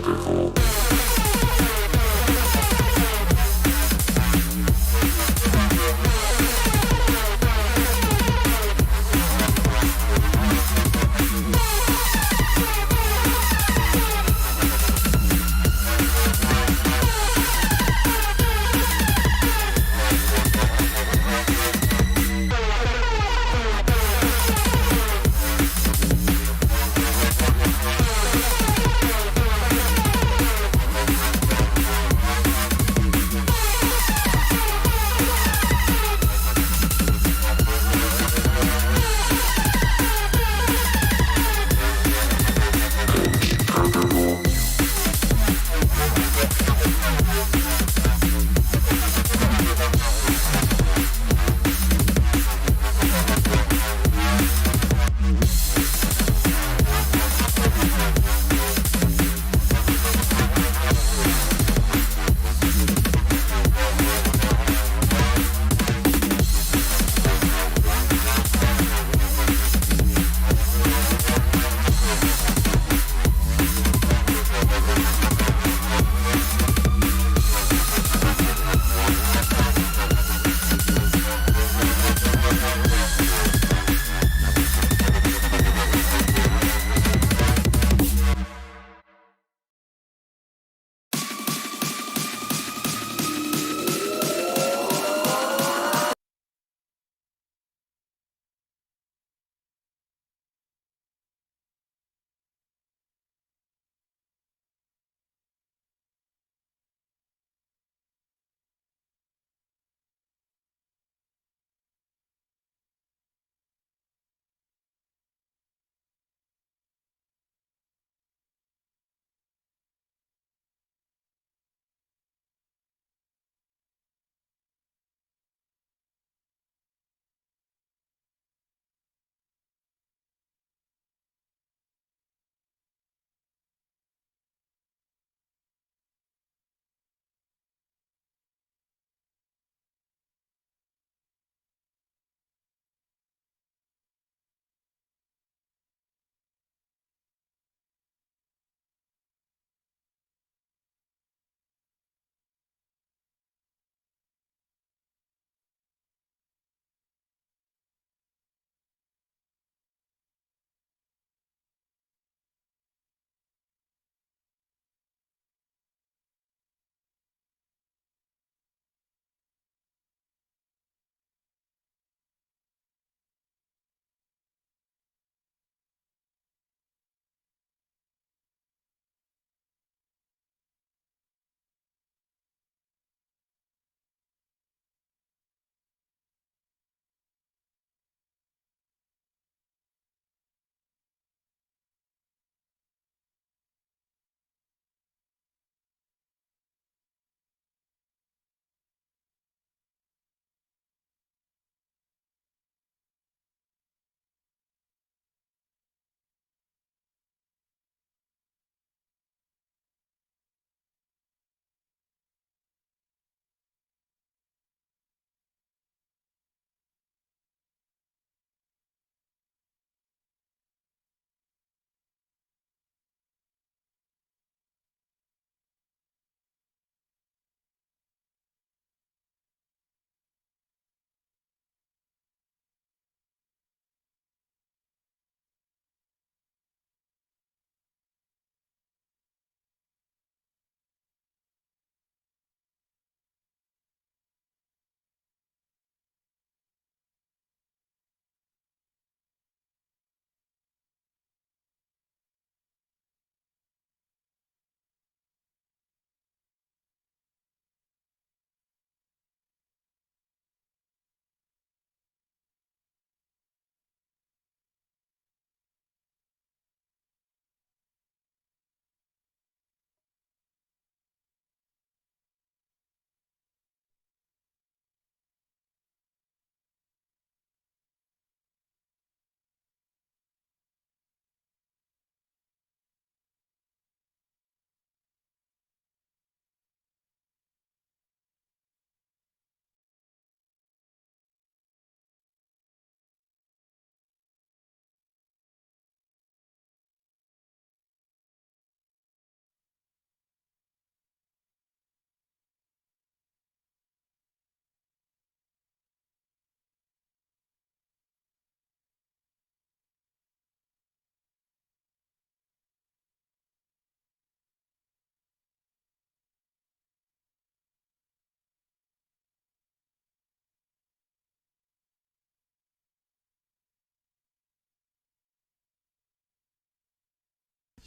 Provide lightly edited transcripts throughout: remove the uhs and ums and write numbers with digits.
Herbivore.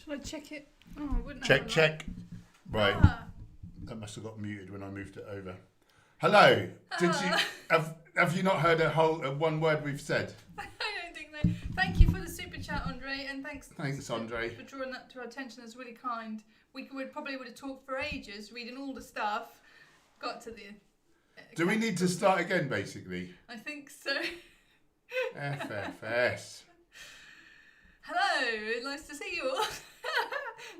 Should I check it? Oh, I wouldn't Check, have check. Right. Ah. That must have got muted when I moved it over. Hello. Did you have you not heard one word we've said? I don't think so. Thank you for the super chat, Andre, and thanks Andre, for drawing that to our attention. That's really kind. We probably would have talked for ages, reading all the stuff. Got to the. Do we need to start again, basically? I think so. FFS. Hello, nice to see you all.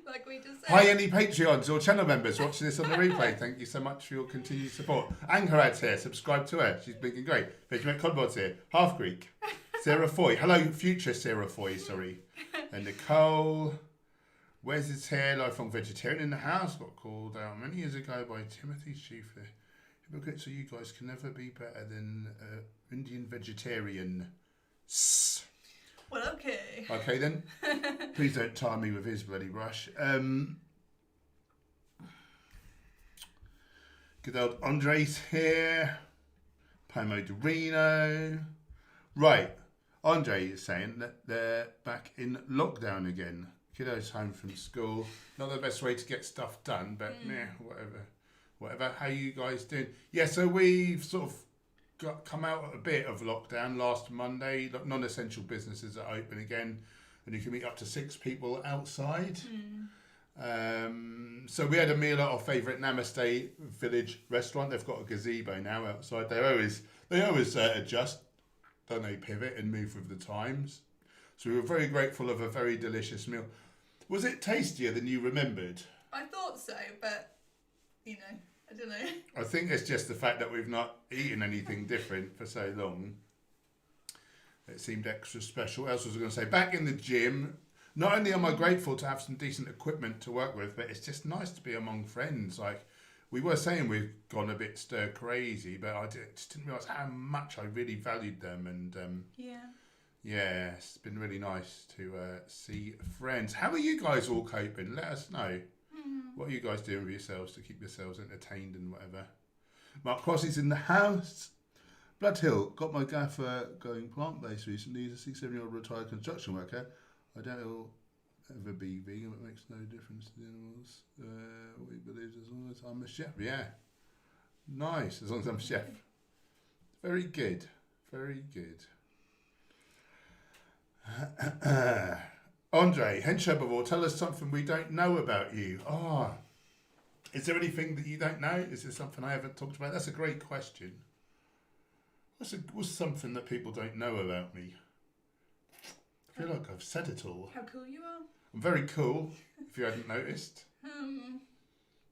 Like we just said. Hi, any Patreons or channel members watching this on the replay. Thank you so much for your continued support. Anchorad's here. Subscribe to her. She's blinking great. Benjamin Conbod's here. Half Greek. Sarah Foy. Hello, future Sarah Foy, sorry. And Nicole. Wes is here. Lifelong vegetarian in the house. Got called out many years ago by Timothy Schieffer. Hypocrites, so you guys can never be better than Indian vegetarian. Well, okay. Okay then. Please don't tar me with his bloody brush. Good old Andre's here. Pomo Dorino. Right. Andre is saying that they're back in lockdown again. Kiddo's home from school. Not the best way to get stuff done, but whatever. How you guys doing? Yeah, so we've sort of come out a bit of lockdown last Monday. Non-essential businesses are open again, and you can meet up to 6 people outside. So we had a meal at our favourite Namaste Village restaurant. They've got a gazebo now outside. They always adjust, don't they? Pivot and move with the times. So we were very grateful of a very delicious meal. Was it tastier than you remembered? I thought so, but I don't know. I think it's just the fact that we've not eaten anything different for so long. It seemed extra special. What else was I going to say? Back in the gym. Not only am I grateful to have some decent equipment to work with, but it's just nice to be among friends. Like, we were saying we've gone a bit stir crazy, but I just didn't realise how much I really valued them. And yeah, it's been really nice to see friends. How are you guys all coping? Let us know. What are you guys doing with yourselves to keep yourselves entertained and whatever? Mark Crossy's in the house. Blood Hill, got my gaffer going plant-based recently. He's a 67-year-old retired construction worker. I doubt he'll ever be vegan, but it makes no difference to the animals. He believes as long as I'm a chef. Yeah. Nice, as long as I'm a chef. Very good. Very good. Andre, Hench Herbivore, tell us something we don't know about you. Is there anything that you don't know? Is there something I haven't talked about? That's a great question. What's something that people don't know about me? I feel like I've said it all. How cool you are. I'm very cool, if you hadn't noticed.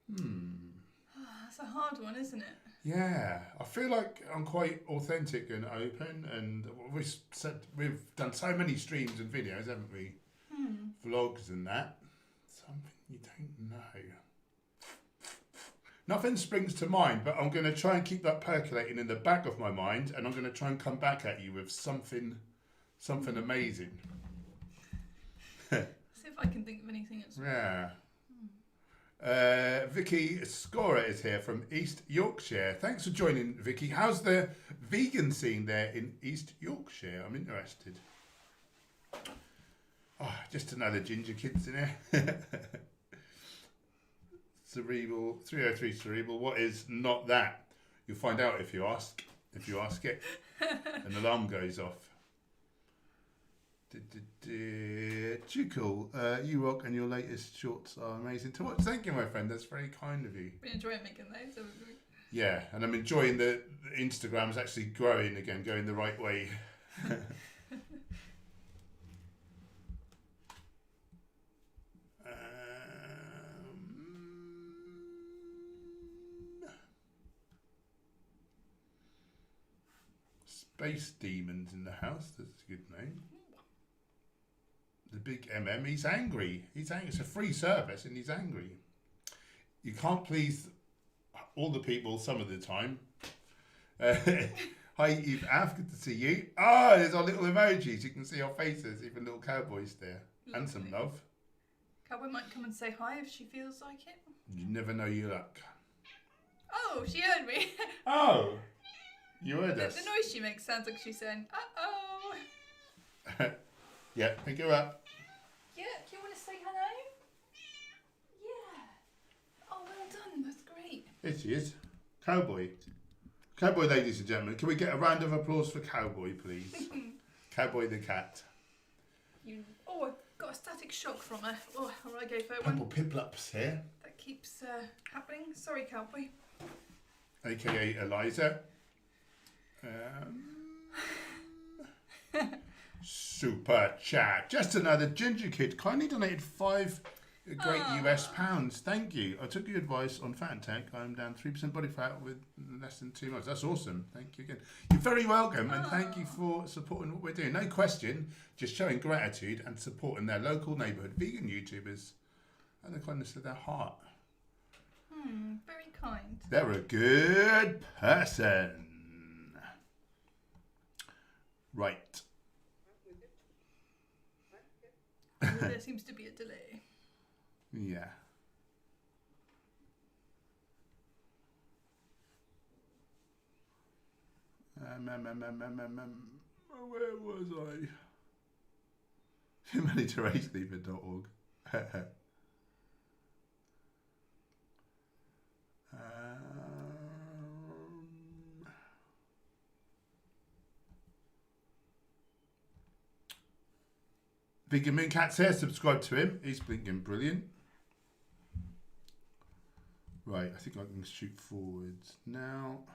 That's a hard one, isn't it? Yeah, I feel like I'm quite authentic and open, and we've done so many streams and videos, haven't we? Vlogs and that. Something you don't know. Nothing springs to mind, but I'm going to try and keep that percolating in the back of my mind, and I'm going to try and come back at you with something amazing. See if I can think of anything else. Yeah. Vicky Scorer is here from East Yorkshire. Thanks for joining, Vicky. How's the vegan scene there in East Yorkshire? I'm interested. Just another ginger kids in here. Cerebral 303 Cerebral. What is not that? You'll find out if you ask. If you ask it, an alarm goes off. Too cool. You rock, and your latest shorts are amazing to watch. Thank you, my friend. That's very kind of you. We enjoy making those, haven't we? Yeah, and I'm enjoying the Instagram's actually growing again, going the right way. Space Demons in the house. That's a good name. The big MM. He's angry. It's a free service, and he's angry. You can't please all the people some of the time. Hi, Eve Af. Good to see you. There's our little emojis. You can see our faces. Even little cowboys there. Lovely. And some love. Cowboy might come and say hi if she feels like it. You never know your luck. Oh, she heard me. Oh. You heard us. The noise she makes sounds like she's saying, uh-oh. Yeah, pick her up. Yeah, do you want to say hello? Here she is. Cowboy. Cowboy, ladies and gentlemen. Can we get a round of applause for Cowboy, please? Cowboy the cat. Oh, I got a static shock from her. Oh, all right, go for it. Couple piplups here. That keeps happening. Sorry, Cowboy. AKA Eliza. Super chat. Just another ginger kid. Kindly donated 5 great US pounds. Thank you. I took your advice on fat intake. I'm down 3% body fat with less than 2 months. That's awesome. Thank you again. You're very welcome, and thank you for supporting what we're doing. No question, just showing gratitude and supporting their local neighbourhood vegan YouTubers and the kindness of their heart. Very kind. They're a good person. Right. There seems to be a delay. Yeah. Where was I? humanitariansleaver.org. Vegan Moon Cat's here. Subscribe to him. He's blinking brilliant. Right, I think I can shoot forwards now.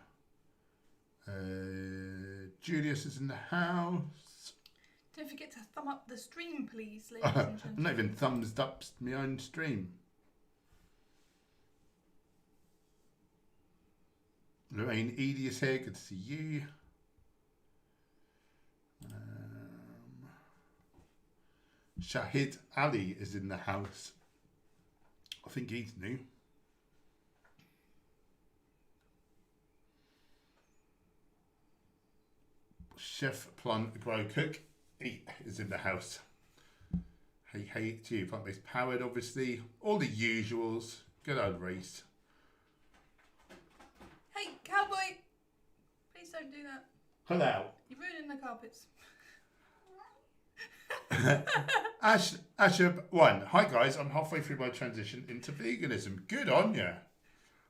Julius is in the house. Don't forget to thumb up the stream, please, ladies and gentlemen. I'm not even thumbs up my own stream. Lorraine Edie is here. Good to see you. Shahid Ali is in the house. I think he's new. Chef Plant Grow Cook is in the house. Hey to you. Plant-based powered, obviously. All the usuals. Good old race. Hey, Cowboy! Please don't do that. Hello. You're ruining the carpets. Asher 1. Hi guys, I'm halfway through my transition into veganism. Good on you.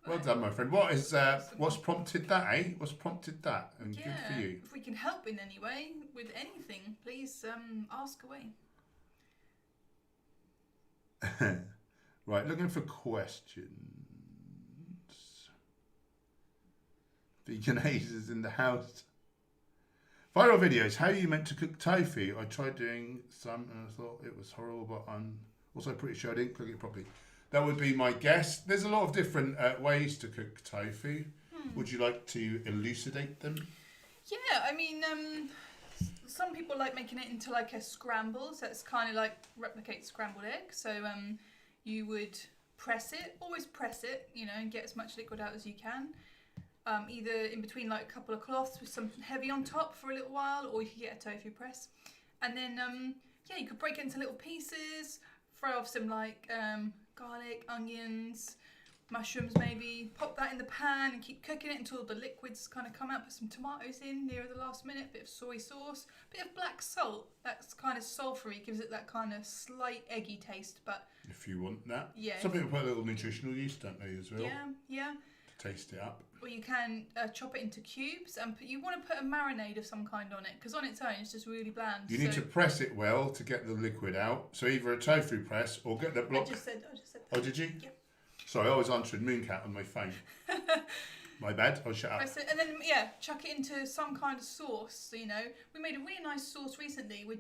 Well done, my friend. What is what's prompted that, eh? What's prompted that? And good for you. If we can help in any way with anything, please ask away. Right, looking for questions. Vegan Ace is in the house. Viral videos. How are you meant to cook tofu? I tried doing some and I thought it was horrible, but I'm also pretty sure I didn't cook it properly. That would be my guess. There's a lot of different ways to cook tofu. Would you like to elucidate them? Yeah, I mean, some people like making it into like a scramble, so it's kind of like replicate scrambled egg. So you would press it, always press it, you know, and get as much liquid out as you can. Either in between like a couple of cloths with something heavy on top for a little while, or you could get a tofu press. And then, yeah, you could break it into little pieces, throw off some like garlic, onions, mushrooms maybe, pop that in the pan and keep cooking it until the liquids kind of come out. Put some tomatoes in near the last minute, bit of soy sauce, bit of black salt. That's kind of sulfury, gives it that kind of slight eggy taste. But if you want that. Yeah. Some people put a little nutritional yeast, don't they, as well? Yeah, yeah. To taste it up. Or you can chop it into cubes, and you want to put a marinade of some kind on it, because on its own it's just really bland. You need to press it well to get the liquid out. So either a tofu press or get the block. I just said that. Oh, did you? Yeah. Sorry, I was answering Mooncat on my phone. My bad. I'll shut up. Press it, and then yeah, chuck it into some kind of sauce. So, you know, we made a really nice sauce recently. We're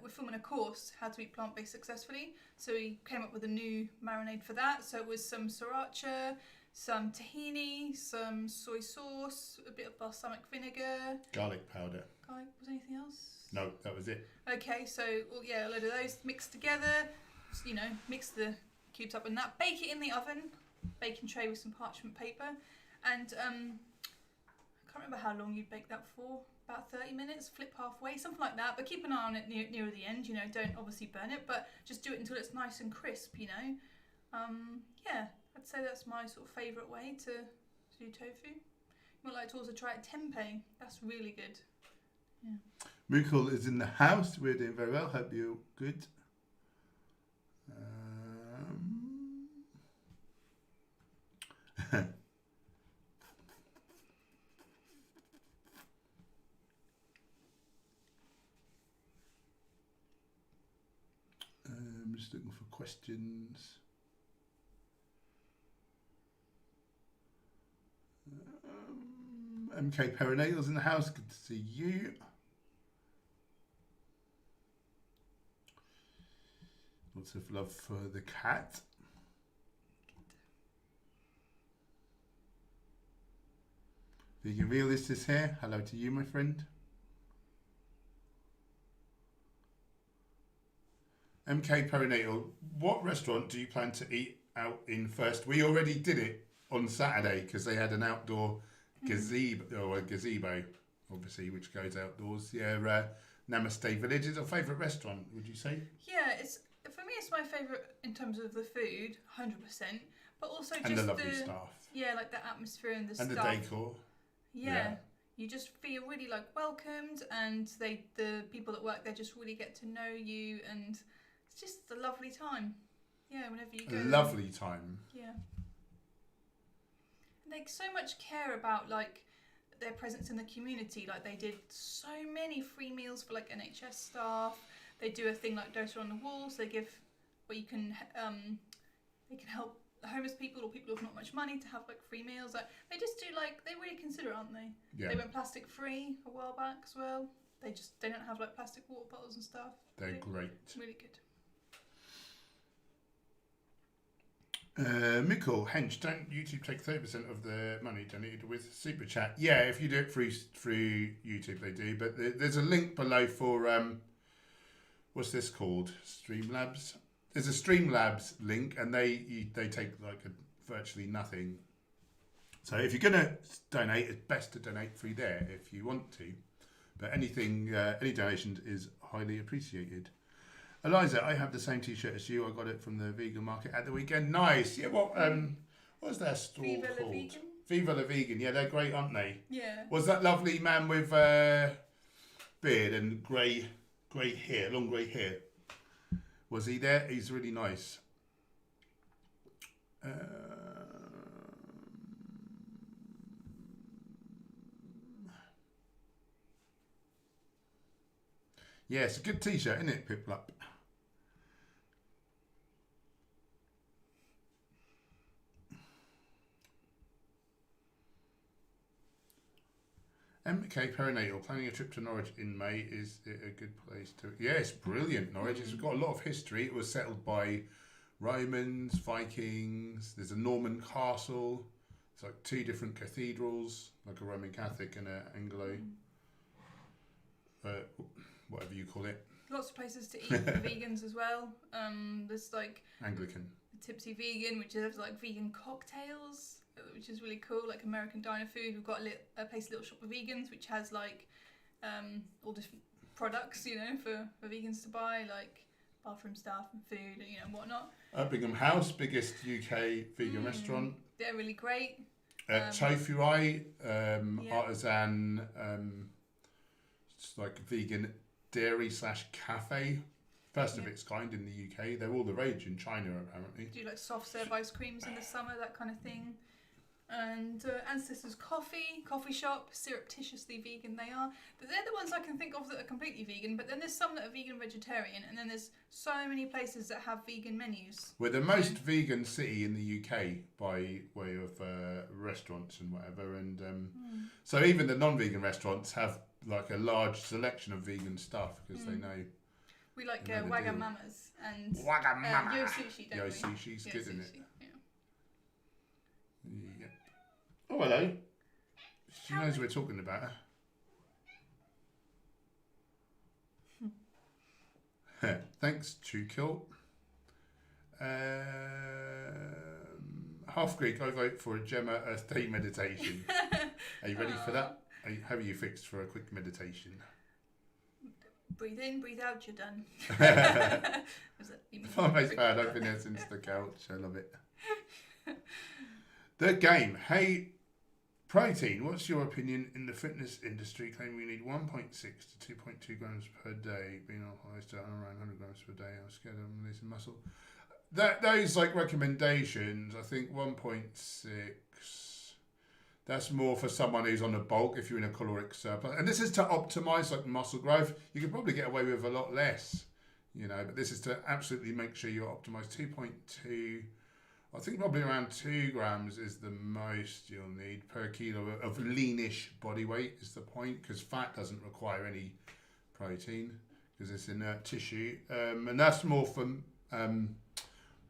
filming a course, how to eat plant-based successfully. So we came up with a new marinade for that. So it was some sriracha, some tahini, some soy sauce, a bit of balsamic vinegar. Garlic powder. Garlic, was anything else? No, that was it. Okay, so well, yeah, a load of those mixed together. You know, mix the cubes up in that. Bake it in the oven. Baking tray with some parchment paper. And I can't remember how long you'd bake that for. About 30 minutes, flip halfway, something like that. But keep an eye on it near the end, you know, don't obviously burn it, but just do it until it's nice and crisp, you know. Yeah, I'd say that's my sort of favourite way to do tofu. You might like to also try it tempeh. That's really good. Yeah. Mukul is in the house. We're doing very well. Hope you're good. just looking for questions. MK Perinatal's in the house. Good to see you. Lots of love for the cat. Vegan Realist is here. Hello to you, my friend. MK Perinatal, what restaurant do you plan to eat out in first? We already did it on Saturday because they had an outdoor gazebo, obviously, which goes outdoors. Yeah, Namaste Village is our favourite restaurant, would you say? Yeah, for me it's my favourite in terms of the food, 100%, but also just and the lovely staff. Yeah, like the atmosphere and the and stuff. And the decor. Yeah. You just feel really like welcomed, and the people that work there just really get to know you, and it's just a lovely time. Yeah, whenever you go. A lovely time. Yeah. And they so much care about like their presence in the community. Like they did so many free meals for like NHS staff. They do a thing like Doser on the Wall, so they give where you can they can help homeless people or people with not much money to have like free meals. Like they just do like they really consider, aren't they? Yeah. They went plastic free a while back as well. They don't have like plastic water bottles and stuff. They're great. Really good. Mikkel, Hench, don't YouTube take 30% of the money donated with Super Chat? Yeah, if you do it through YouTube, they do. But there's a link below for, what's this called? Streamlabs? There's a Streamlabs link, and they take like virtually nothing. So if you're going to donate, it's best to donate through there if you want to. But any donation is highly appreciated. Eliza, I have the same T-shirt as you. I got it from the vegan market at the weekend. Nice. Yeah. What's their store Viva called? La Vegan. Viva La Vegan. Yeah, they're great, aren't they? Yeah. Was that lovely man with beard and grey hair, long grey hair? Was he there? He's really nice. Yeah, it's a good T-shirt, isn't it, Piplup? MK Perinatal, planning a trip to Norwich in May, is it a good place to... Yeah, it's brilliant, Norwich. It's got a lot of history. It was settled by Romans, Vikings. There's a Norman castle. It's like 2 different cathedrals, like a Roman Catholic and an Anglo... whatever you call it. Lots of places to eat for vegans as well. There's like Anglican. Tipsy Vegan, which has like vegan cocktails, which is really cool. Like American diner food. We've got a place, Little Shop of Vegans, which has like all different products, for vegans to buy, like bathroom stuff and food, and whatnot. Birmingham House, biggest UK vegan restaurant. They're really great. Tofuai, artisan, it's like vegan dairy / cafe, first of its kind in the UK. They're all the rage in China, apparently. Do like soft serve ice creams in the summer, that kind of thing. And Ancestors coffee shop, surreptitiously vegan they are. But they're the ones I can think of that are completely vegan, but then there's some that are vegan vegetarian, and then there's so many places that have vegan menus. We're the most vegan city in the UK by way of restaurants and whatever, and so even the non-vegan restaurants have like a large selection of vegan stuff because they know. We like Wagamamas and Wagamama. Yo Sushi, don't we? Yo Sushi's good, isn't it? Yeah. Yeah. Oh, hello. She knows we're talking about her. Thanks, Chukil. Half Greek, I vote for a Gemma Earth Day meditation. Are you ready for that? Have you fixed for a quick meditation? Breathe in, breathe out, you're done. My most bad. I've been there since the couch. I love it. The game. Hey, Protein, what's your opinion in the fitness industry claiming we need 1.6 to 2.2 grams per day, being on high to around 100 grams per day? I'm scared of releasing muscle. Those like recommendations, I think 1.6, that's more for someone who's on a bulk if you're in a caloric surplus. And this is to optimize like muscle growth. You could probably get away with a lot less. you know, but this is to absolutely make sure you're optimized. 2.2, I think probably around 2 grams is the most you'll need per kilo of leanish body weight is the point, because fat doesn't require any protein because it's inert tissue, and that's more for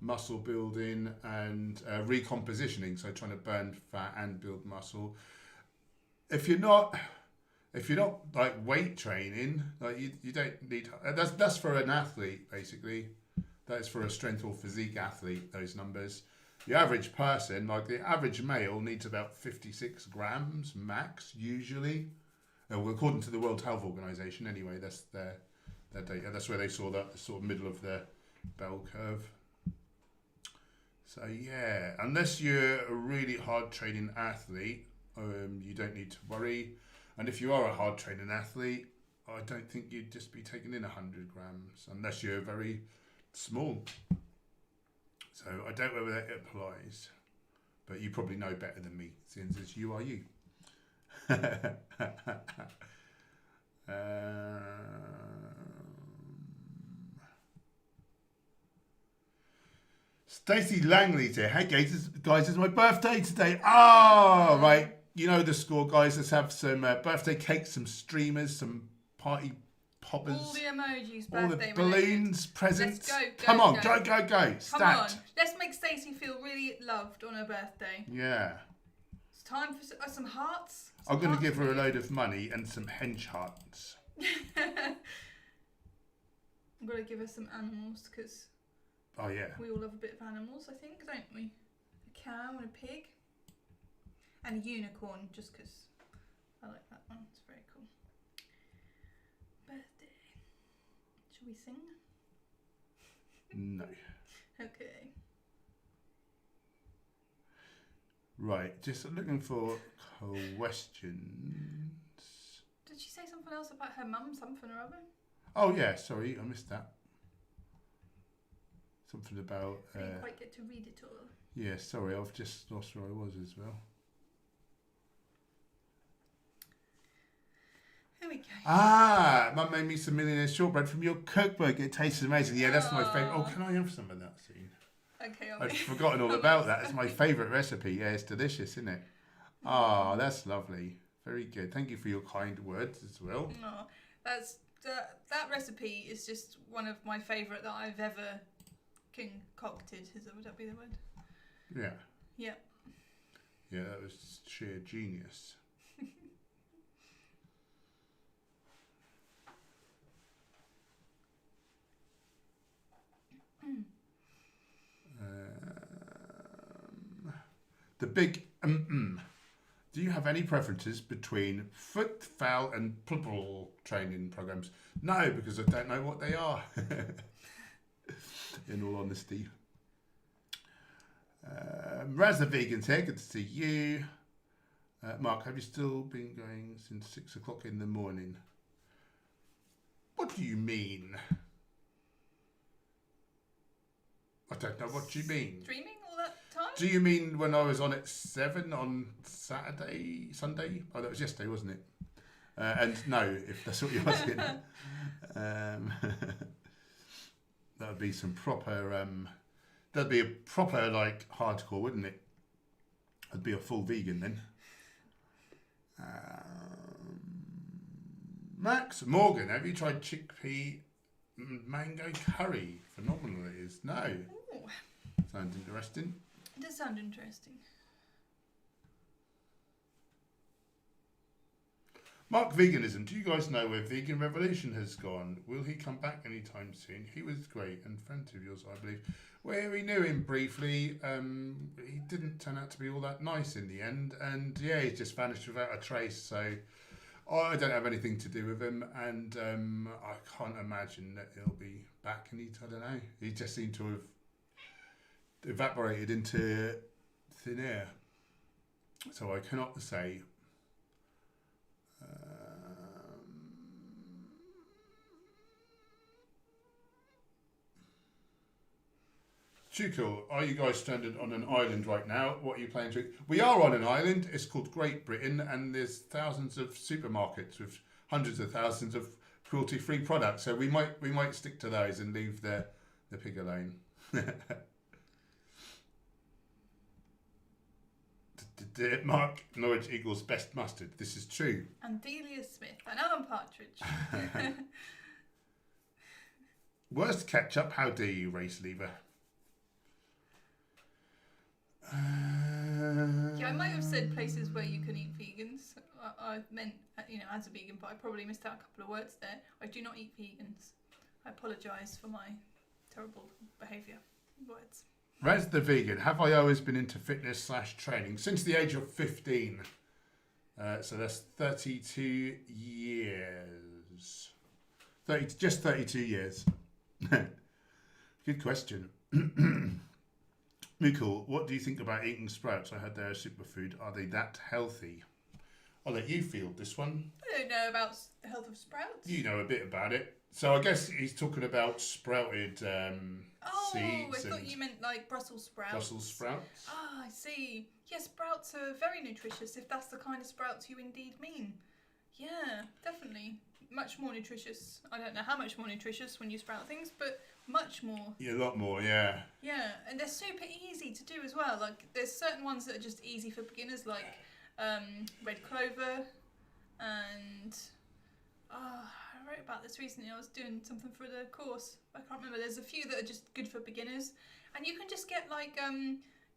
muscle building and recompositioning, so trying to burn fat and build muscle. If you're not like weight training, like you don't need, that's for an athlete basically. That's for a strength or physique athlete, those numbers. The average person, like the average male, needs about 56 grams max usually. Well, according to the World Health Organization anyway, that's their data. That's where they saw that sort of middle of the bell curve. So yeah, unless you're a really hard training athlete, you don't need to worry. And if you are a hard training athlete, I don't think you'd just be taking in 100 grams unless you're very small. So I don't know whether that applies, but you probably know better than me, since as you are you. Stacey Langley's here. Hey guys, it's my birthday today. Oh, right. You know the score, guys. Let's have some birthday cakes, some streamers, some party poppers. All the emojis, all the birthday balloons, presents. Let's go. Come on, go. Go. Come on. Let's make Stacey feel really loved on her birthday. Yeah. It's time for some hearts. I'm going to give her a load of money and some hench hearts. I'm going to give her some animals because oh yeah, we all love a bit of animals, I think, don't we? A cow and a pig. And a unicorn, just because I like that one. It's very cool. Birthday. Shall we sing? No. Okay. Right, just looking for questions. Did she say something else about her mum, something or other? Oh yeah, sorry, I missed that. Something about... I didn't quite get to read it all. Yeah, sorry, I've just lost where I was as well. Here we go. Ah, Mum made me some millionaire shortbread from your cookbook. It tastes amazing. Yeah, that's my favourite. Oh, can I have some of that soon? Okay, I've forgotten all about that. It's my favourite recipe. Yeah, it's delicious, isn't it? Ah, that's lovely. Very good. Thank you for your kind words as well. Oh, that recipe is just one of my favourite that I've ever concocted. Would that be the word? Yeah. Yeah. Yeah, that was sheer genius. The big Do you have any preferences between foot, fowl and football training programs? No, because I don't know what they are. In all honesty. Raz the Vegan's here. Good to see you. Mark, have you still been going since 6 o'clock in the morning? What do you mean? I don't know what you mean. Streaming all that time? Do you mean when I was on at 7 on Saturday, Sunday? Oh, that was yesterday, wasn't it? And no, if that's what you're asking. That would be some proper, that'd be a proper, like, hardcore, wouldn't it? I'd be a full vegan then. Max Morgan, have you tried chickpea mango curry? Phenomenal it is. No. Ooh. Sounds interesting. It does sound interesting. Mark Veganism, do you guys know where Vegan Revolution has gone? Will he come back anytime soon? He was great and friend of yours, I believe. Well, we knew him briefly. He didn't turn out to be all that nice in the end. And yeah, he's just vanished without a trace. So I don't have anything to do with him. And I can't imagine that he'll be back. And I don't know. He just seemed to have evaporated into thin air. So I cannot say. Chuko, are you guys stranded on an island right now? What are you planning to eat? We are on an island. It's called Great Britain, and there's thousands of supermarkets with hundreds of thousands of cruelty-free products. So we might stick to those and leave the pig alone. Mark Norwich Eagles best mustard. This is true. And Delia Smith and Alan Partridge. Worst ketchup. How dare you, race leaver? Yeah, I might have said places where you can eat vegans. I meant, as a vegan, but I probably missed out a couple of words there. I do not eat vegans. I apologise for my terrible behaviour words. Raz the vegan. Have I always been into fitness / training? Since the age of 15. So that's 32 years. Just 32 years. Good question. Mikkel, what do you think about eating sprouts? I heard they're a superfood. Are they that healthy? I'll let you field this one. I don't know about the health of sprouts. You know a bit about it. So I guess he's talking about sprouted seeds. I thought you meant like Brussels sprouts. Brussels sprouts. Ah, I see. Yes, sprouts are very nutritious, if that's the kind of sprouts you indeed mean. Yeah, definitely. Much more nutritious. I don't know how much more nutritious when you sprout things, but much more. Yeah, a lot more, yeah. Yeah, and they're super easy to do as well. Like, there's certain ones that are just easy for beginners, like red clover, and I wrote about this recently. I was doing something for the course. I can't remember. There's a few that are just good for beginners, and you can just get like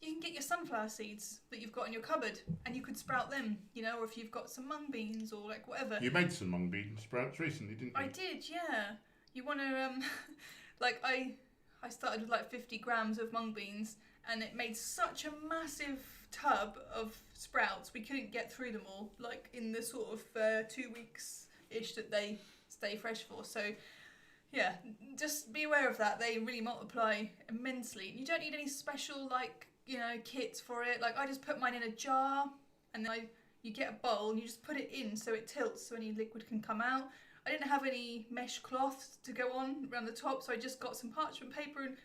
you can get your sunflower seeds that you've got in your cupboard, and you could sprout them, or if you've got some mung beans or like whatever. You made some mung bean sprouts recently, didn't you? I did, yeah. You want to like I started with like 50 grams of mung beans, and it made such a massive tub of sprouts. We couldn't get through them all, like in the sort of 2 weeks ish that they stay fresh for. So yeah, just be aware of that. They really multiply immensely. You don't need any special like kits for it. Like I just put mine in a jar, and then you get a bowl and you just put it in so it tilts so any liquid can come out. I didn't have any mesh cloth to go on around the top, so I just got some parchment paper and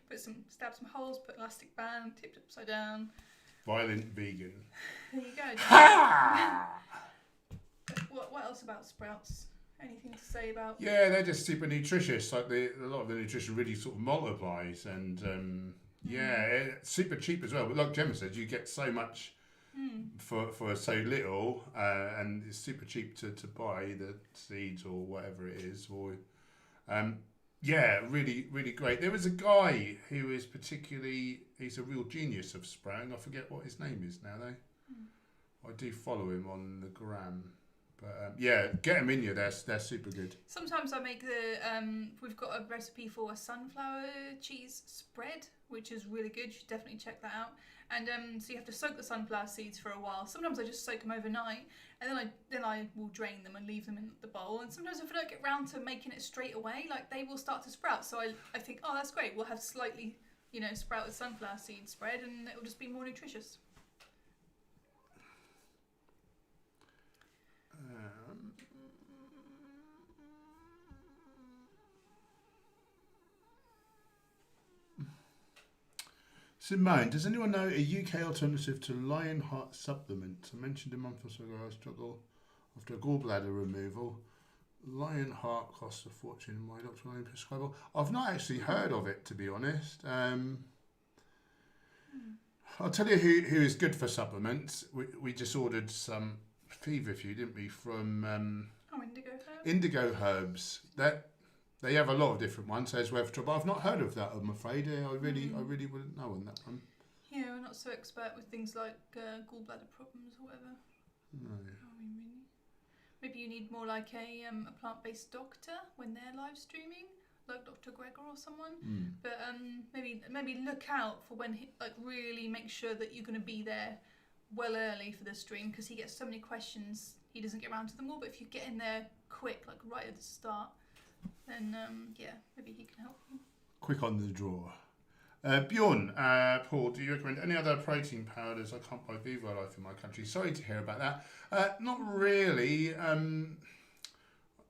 stabbed some holes, put elastic band, tipped it upside down. Violent vegan. There you go. What else about sprouts? Anything to say about? Yeah, they're just super nutritious. Like a lot of the nutrition really sort of multiplies, and it's super cheap as well. But like Gemma said, you get so much for so little, and it's super cheap to buy the seeds or whatever it is. Or really, really great. There was a guy who is he's a real genius of sprouting. I forget what his name is now though. I do follow him on the gram. But get them in you. They're super good. Sometimes I make we've got a recipe for a sunflower cheese spread, which is really good. You should definitely check that out. And so you have to soak the sunflower seeds for a while. Sometimes I just soak them overnight, and then I will drain them and leave them in the bowl. And sometimes if I don't get round to making it straight away, like they will start to sprout. So I think, oh, that's great. We'll have slightly sprouted sunflower seed spread, and it will just be more nutritious. Simone, does anyone know a UK alternative to Lionheart supplement? I mentioned a month or so ago I struggle after a gallbladder removal. Lionheart costs a fortune. My doctor will only prescribe. I've not actually heard of it, to be honest. I'll tell you who is good for supplements. We just ordered some feverfew, didn't we, from Indigo Herbs. Indigo Herbs. They have a lot of different ones. There's Resveratrol, but I've not heard of that. I'm afraid. I really wouldn't know on that one. Yeah, we're not so expert with things like gallbladder problems or whatever. No. Maybe you need more like a plant-based doctor when they're live streaming, like Dr. Gregor or someone. But maybe look out for when really make sure that you're going to be there well early for the stream, because he gets so many questions he doesn't get around to them all. But if you get in there quick, like right at the start, then maybe he can help you. Quick on the draw. Bjorn, Paul, do you recommend any other protein powders? I can't buy Vivo Life in my country. Sorry to hear about that. Not really. I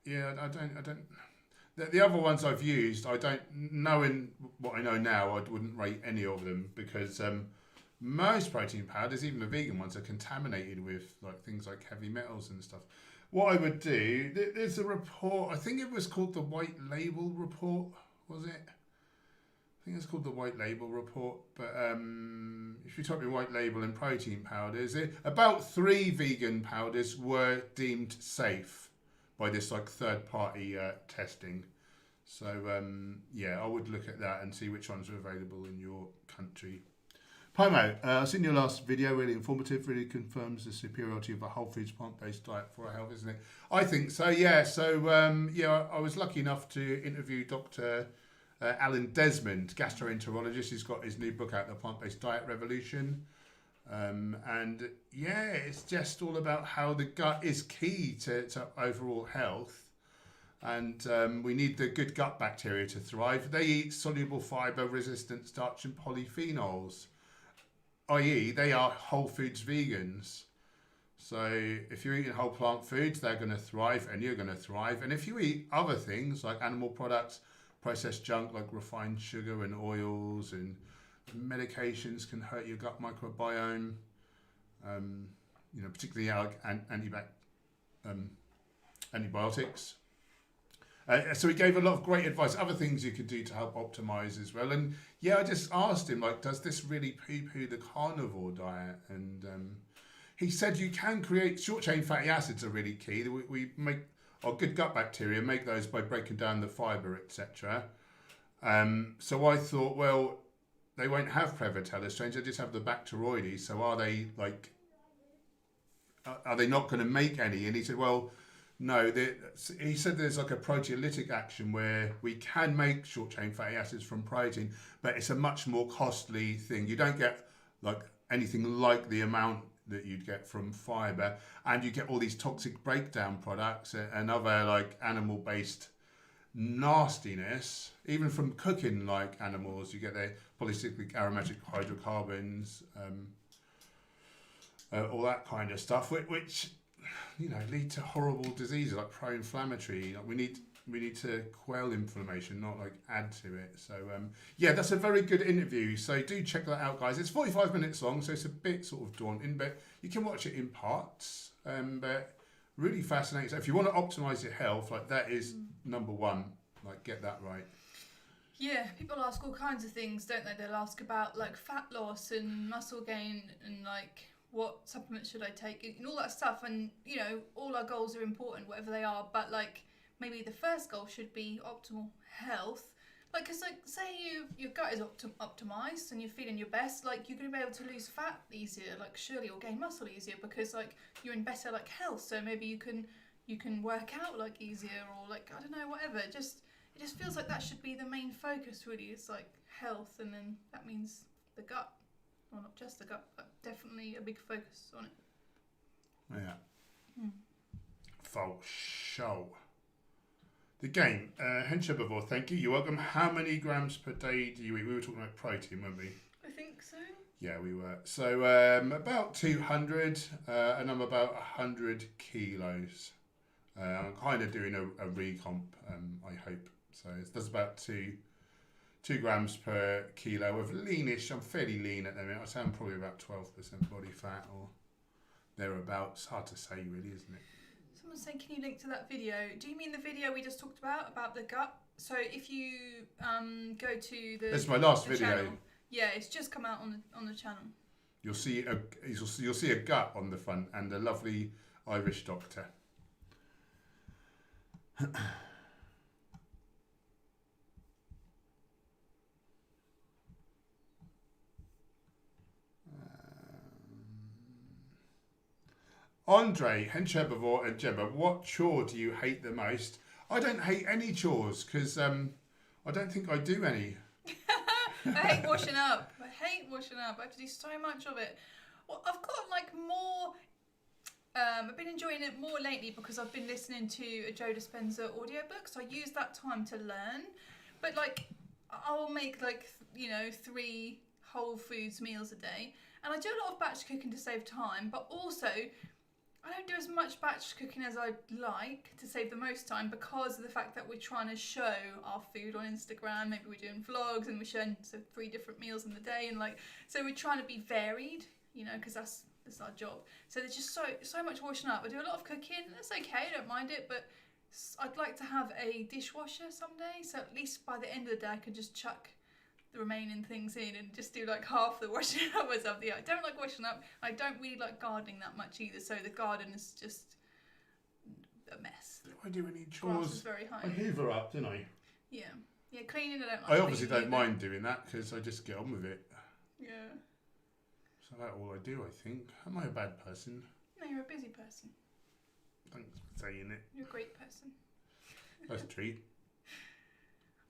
don't. The other ones I've used, I don't, knowing what I know now, I wouldn't rate any of them, because most protein powders, even the vegan ones, are contaminated with things like heavy metals and stuff. what I would do, there's a report, I think it was called the White Label Report, was it? I think it's called the White Label Report, but if you type in white label and protein powders, about 3 vegan powders were deemed safe by this like third-party testing. So yeah, I would look at that and see which ones are available in your country. Pomo, I've seen your last video, really informative, really confirms the superiority of a whole foods plant-based diet for our health, isn't it? I think so, yeah. So yeah, I was lucky enough to interview Dr. Alan Desmond, gastroenterologist. He's got his new book out, The Plant-Based Diet Revolution. And yeah, it's just all about how the gut is key to overall health. And we need the good gut bacteria to thrive. They eat soluble fibre, resistant starch and polyphenols, i.e. they are whole foods vegans. So if you're eating whole plant foods, they're going to thrive and you're going to thrive. And if you eat other things like animal products, processed junk like refined sugar and oils and medications can hurt your gut microbiome, you know, particularly like antibiotics. So he gave a lot of great advice, other things you could do to help optimize as well. And yeah, I just asked him, like, does this really poo-poo the carnivore diet? And he said you can create short-chain fatty acids are really key. We make our good gut bacteria, make those by breaking down the fibre, etc. So I thought, well, they won't have Prevotella strains, they just have the Bacteroides. So are they like, are they not going to make any? And he said, well, no, he said there's like a proteolytic action where we can make short chain fatty acids from protein, but it's a much more costly thing. You don't get like anything like the amount that you'd get from fibre, and you get all these toxic breakdown products and other like animal based nastiness, even from cooking like animals. You get the polycyclic aromatic hydrocarbons, all that kind of stuff, which you know, lead to horrible diseases like pro-inflammatory. Like we need to quell inflammation, not like add to it. So yeah, that's a very good interview. So do check that out, guys. It's 45 minutes long, so it's a bit sort of daunting, but you can watch it in parts. But really fascinating. So if you want to optimize your health, like that is number one. Like get that right. Yeah, people ask all kinds of things, don't they? They'll ask about like fat loss and muscle gain and like what supplements should I take and all that stuff. And you know, all our goals are important, whatever they are, but like maybe the first goal should be optimal health. Like, cause like say your gut is optimized and you're feeling your best, like you're gonna be able to lose fat easier, like surely, or gain muscle easier because like you're in better like health. So maybe you can work out like easier, or like I don't know, whatever. It just feels like that should be the main focus, really. It's like health, and then that means the gut. Well, not just the gut, but definitely a big focus on it. Yeah. For sure. The game, Hench Herbivore, thank you. You're welcome. How many grams per day do you eat? We were talking about protein, weren't we? I think so. Yeah, we were. So about 200, and I'm about 100 kilos. I'm kind of doing a recomp, I hope. So that's about 2 grams per kilo of leanish. I'm fairly lean at the minute. I'd say I'm probably about 12% body fat or thereabouts. Hard to say, really, isn't it? Someone's saying, can you link to that video? Do you mean the video we just talked about the gut? So if you go to the... That's my last video. Channel, yeah, it's just come out on the channel. You'll see a gut on the front and a lovely Irish doctor. Andre, Hench Herbivore and Gemma, what chore do you hate the most? I don't hate any chores because I don't think I do any. I hate washing up. I have to do so much of it. Well, I've got like more... I've been enjoying it more lately because I've been listening to a Joe Dispenza audiobook, so I use that time to learn. But like, I'll make like, 3 whole foods meals a day. And I do a lot of batch cooking to save time, but also... I don't do as much batch cooking as I'd like to save the most time because of the fact that we're trying to show our food on Instagram. Maybe we're doing vlogs and we're showing 3 different meals in the day, and like, so we're trying to be varied, because that's That's our job. So there's just so much washing up. I do a lot of cooking. That's okay. I don't mind it, but I'd like to have a dishwasher someday. So at least by the end of the day, I could just chuck the remaining things in and just do like half the washing up myself. I don't like washing up. I don't really like gardening that much either. So the garden is just a mess. Do I do any Grass is chores? very high. I hoover up, don't I? Yeah. Yeah, cleaning I don't like. I obviously cleaning don't either. mind doing that because I just get on with it. Yeah. So that's all I do, I think. Am I a bad person? No, you're a busy person. Thanks for saying it. You're a great person. That's a treat.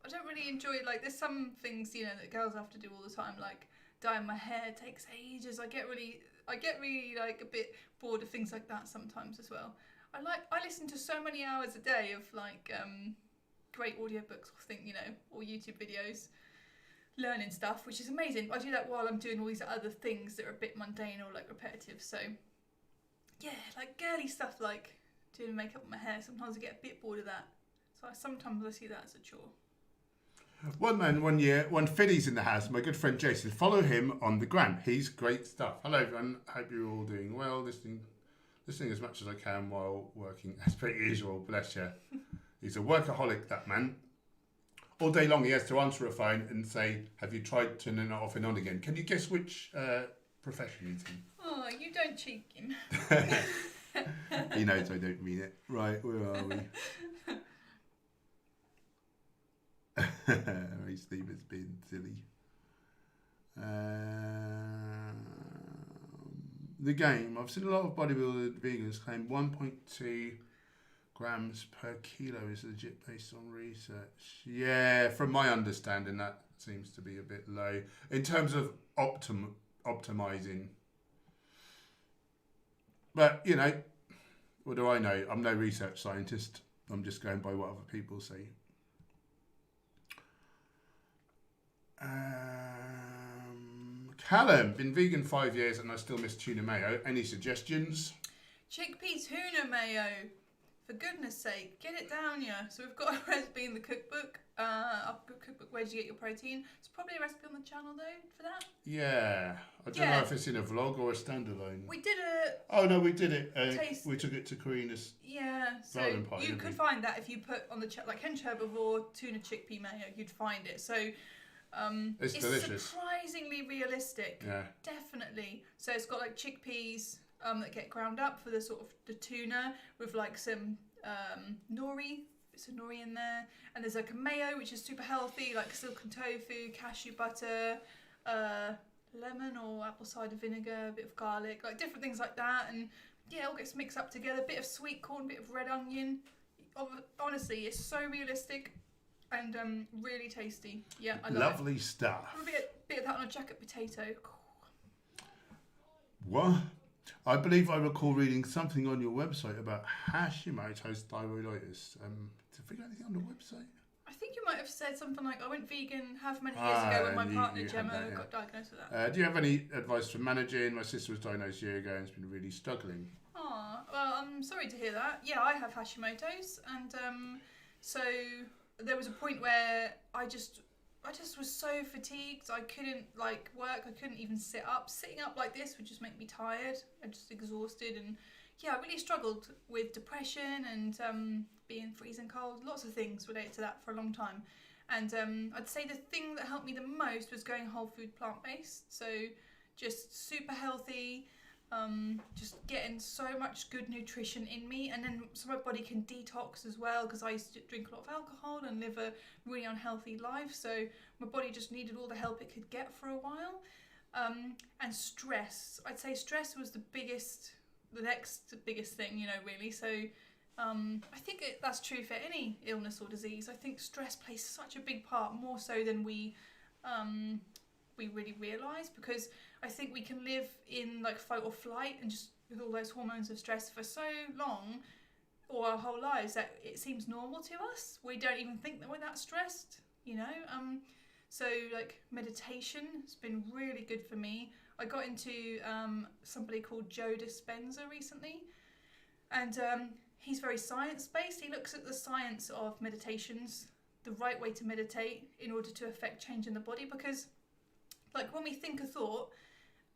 I don't really enjoy, like, there's some things, you know, that girls have to do all the time, like dyeing my hair takes ages. I get really like a bit bored of things like that sometimes as well. I listen to so many hours a day of like great audiobooks or YouTube videos, learning stuff, which is amazing. I do that while I'm doing all these other things that are a bit mundane or like repetitive. So yeah, like girly stuff like doing makeup on my hair. Sometimes I get a bit bored of that. So sometimes I see that as a chore. One man, 1 year, one Fiddy's in the house. My good friend Jason. Follow him on the gram. He's great stuff. Hello everyone. Hope you're all doing well. Listening as much as I can while working as per usual. Bless you. He's a workaholic, that man. All day long he has to answer a phone and say, have you tried turning it off and on again? Can you guess which profession he's in? Oh, you don't cheek him. He knows I don't mean it. Right, where are we? Steve has been silly. The game. I've seen a lot of bodybuilder vegans claim 1.2 grams per kilo is legit based on research. Yeah, from my understanding, that seems to be a bit low in terms of optimizing. But you know, what do I know? I'm no research scientist. I'm just going by what other people say. Callum, been vegan 5 years and I still miss tuna mayo. Any suggestions? Chickpea tuna mayo. For goodness sake, get it down, yeah. So we've got a recipe in the cookbook. Our cookbook, where do you get your protein? It's probably a recipe on the channel though for that. Yeah, I don't know if it's in a vlog or a standalone. We did a. Oh no, we did it. Taste. We took it to Karina's. Yeah, so Party, you could find that if you put on the chat like Hench Herbivore tuna chickpea mayo, you'd find it. So. It's delicious. Surprisingly realistic. Yeah. Definitely. So it's got like chickpeas that get ground up for the sort of the tuna with like some nori. It's a nori in there, and there's like a mayo which is super healthy, like silken tofu, cashew butter, lemon or apple cider vinegar, a bit of garlic, like different things like that, and yeah, it all gets mixed up together. A bit of sweet corn, bit of red onion. Honestly, it's so realistic. And really tasty. Yeah, I love it. Lovely stuff. A bit of that on a jacket potato. What? I believe I recall reading something on your website about Hashimoto's thyroiditis. To figure anything on the website? I think you might have said something like, I went vegan half many years ago when my partner Gemma got diagnosed with that. Do you have any advice for managing? My sister was diagnosed a year ago and has been really struggling. Oh, well, I'm sorry to hear that. Yeah, I have Hashimoto's, and so there was a point where I just was so fatigued. I couldn't like work. I couldn't even sit up. Sitting up like this would just make me tired. I'm just exhausted, and yeah, I really struggled with depression and being freezing cold. Lots of things related to that for a long time. And I'd say the thing that helped me the most was going whole food plant based. So just super healthy. Just getting so much good nutrition in me, and then so my body can detox as well, because I used to drink a lot of alcohol and live a really unhealthy life, so my body just needed all the help it could get for a while. And stress, I'd say stress was the next biggest thing, you know, really. So I think that's true for any illness or disease. I think stress plays such a big part, more so than we really realise, because I think we can live in like fight or flight and just with all those hormones of stress for so long, or our whole lives, that it seems normal to us. We don't even think that we're that stressed, you know. So like meditation has been really good for me. I got into somebody called Joe Dispenza recently, and he's very science-based. He looks at the science of meditations, the right way to meditate in order to affect change in the body, because like when we think a thought,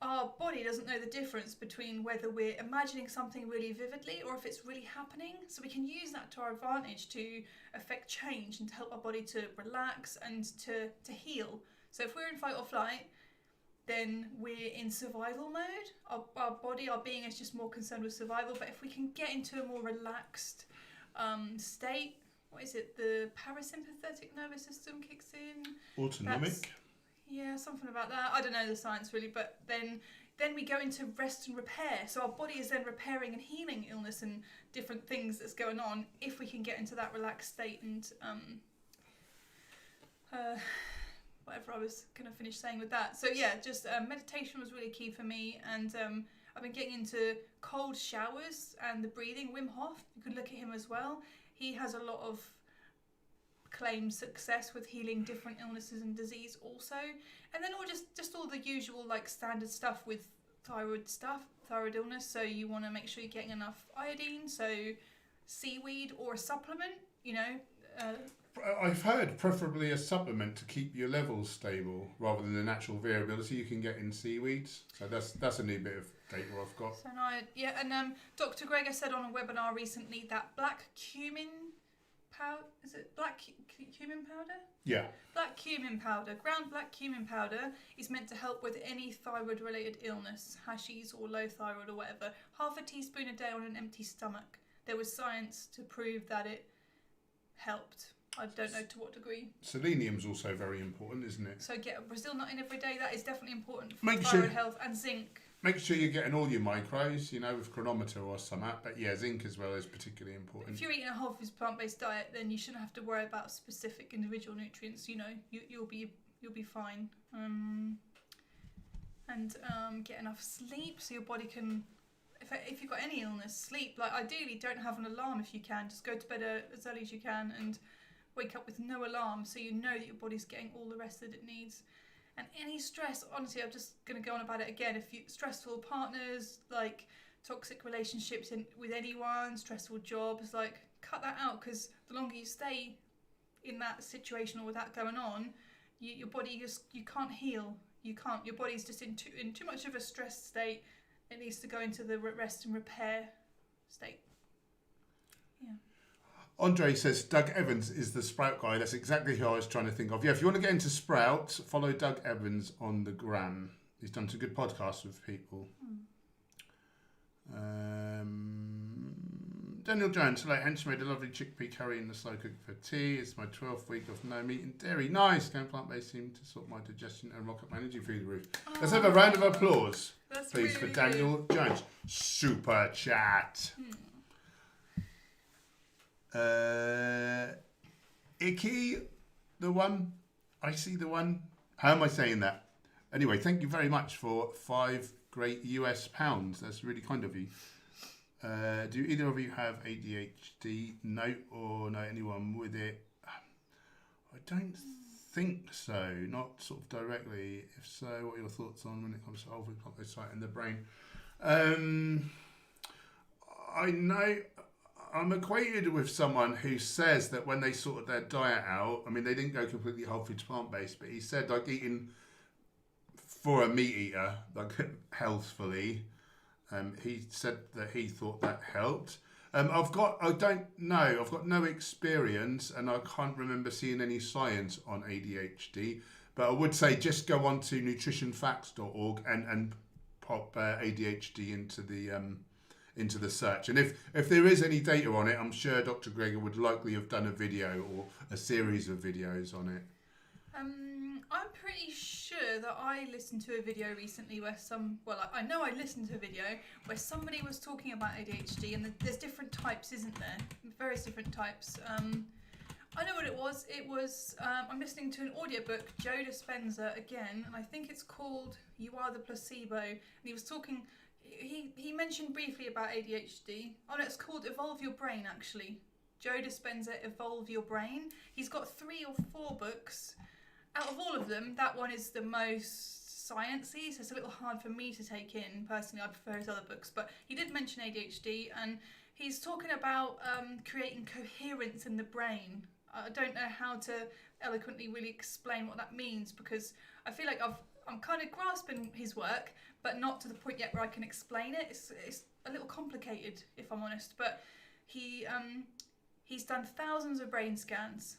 our body doesn't know the difference between whether we're imagining something really vividly or if it's really happening. So we can use that to our advantage to affect change and to help our body to relax and to heal. So if we're in fight or flight, then we're in survival mode. Our body, our being is just more concerned with survival. But if we can get into a more relaxed state, what is it? The parasympathetic nervous system kicks in. Autonomic. Yeah, something about that. I don't know the science really, but then we go into rest and repair. So our body is then repairing and healing illness and different things that's going on if we can get into that relaxed state and whatever I was going to finish saying with that. So yeah, just meditation was really key for me, and I've been getting into cold showers and the breathing. Wim Hof, you could look at him as well. He has a lot of claimed success with healing different illnesses and disease also. And then just all the usual like standard stuff with thyroid illness. So you want to make sure you're getting enough iodine, so seaweed or a supplement, you know. I've heard preferably a supplement to keep your levels stable rather than the natural variability you can get in seaweeds. So that's a new bit of data I've got. So now, and Dr. Gregor said on a webinar recently that black cumin powder, is it black cumin powder? Yeah. Black cumin powder, ground black cumin powder is meant to help with any thyroid related illness, Hashis or low thyroid or whatever. Half a teaspoon a day on an empty stomach. There was science to prove that it helped. I don't know to what degree. Selenium's also very important, isn't it? So get a Brazil nut in every day. That is definitely important for Make thyroid sure- health, and zinc. Make sure you're getting all your micros, you know, with chronometer or something. But yeah, zinc as well is particularly important. If you're eating a whole foods plant-based diet, then you shouldn't have to worry about specific individual nutrients. You know, you'll be fine. And get enough sleep so your body can. If you've got any illness, sleep. Like ideally, don't have an alarm if you can. Just go to bed as early as you can and wake up with no alarm, so you know that your body's getting all the rest that it needs. And any stress, honestly, I'm just going to go on about it again. If you stressful partners, like toxic relationships with anyone, stressful jobs, like cut that out, because the longer you stay in that situation or with that going on, your body you can't heal. You can't. Your body's just in too much of a stressed state. It needs to go into the rest and repair state. Yeah. Andre says Doug Evans is the Sprout guy. That's exactly who I was trying to think of. Yeah, if you want to get into Sprout, follow Doug Evans on the gram. He's done some good podcasts with people. Daniel Jones, hello, Hench made a lovely chickpea curry in the slow cooker for tea. It's my 12th week of no meat and dairy. Nice. Going plant-based seemed to sort my digestion and rocket my energy through the roof. Let's have a round of applause, please, for Daniel Jones. Super chat. Icky, the one, I see the one. How am I saying that? Anyway, thank you very much for 5 great US pounds. That's really kind of you. Do either of you have ADHD? No, or know anyone with it? I don't think so. Not sort of directly. If so, what are your thoughts on when it comes to alpha site in the brain? I know. I'm acquainted with someone who says that when they sorted their diet out, I mean, they didn't go completely whole foods plant-based, but he said like eating for a meat eater, like healthfully, he said that he thought that helped. I've got no experience, and I can't remember seeing any science on ADHD, but I would say just go on to nutritionfacts.org and pop ADHD into the search. And if there is any data on it, I'm sure Dr. Gregor would likely have done a video or a series of videos on it. I'm pretty sure that I listened to a video recently where I know I listened to a video where somebody was talking about ADHD, and there's different types, isn't there? Various different types. I know what it was. It was, I'm listening to an audiobook, Joe Dispenza again, and I think it's called You Are the Placebo. And he was talking, he mentioned briefly about ADHD. Oh no, it's called Evolve Your Brain, actually. Joe Dispenza, Evolve Your Brain. He's got 3 or 4 books. Out of all of them, that one is the most sciencey, so it's a little hard for me to take in. Personally, I prefer his other books, but he did mention ADHD, and he's talking about creating coherence in the brain. I don't know how to eloquently really explain what that means, because I feel like I'm kind of grasping his work, but not to the point yet where I can explain it. It's a little complicated, if I'm honest. But he's done thousands of brain scans,